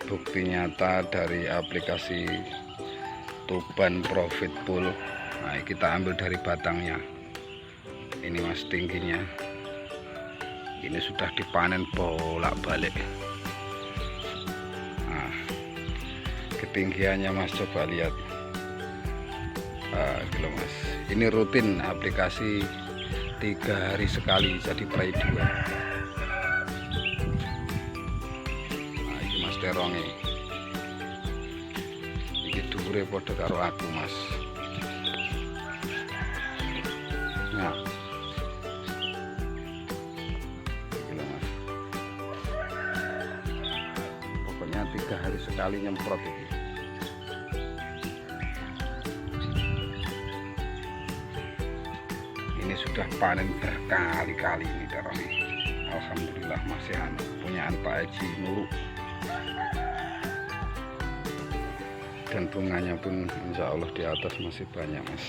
bukti nyata dari aplikasi Tuban Profit Pool. Nah, kita ambil dari batangnya ini mas, tingginya ini sudah dipanen bolak-balik. Nah, ketinggiannya mas, coba lihat. Gitu mas, ini rutin aplikasi 3 hari sekali, jadi prai 2. Nah, ini mas teronge iki dhuwure padha karo aku mas. Nah, gila mas, pokoknya 3 hari sekali nyemprot ini. Ini sudah panen berkali-kali ini terong. Alhamdulillah masih punyaan Pak Haji Nuruk, dan bunganya pun insya Allah di atas masih banyak mas.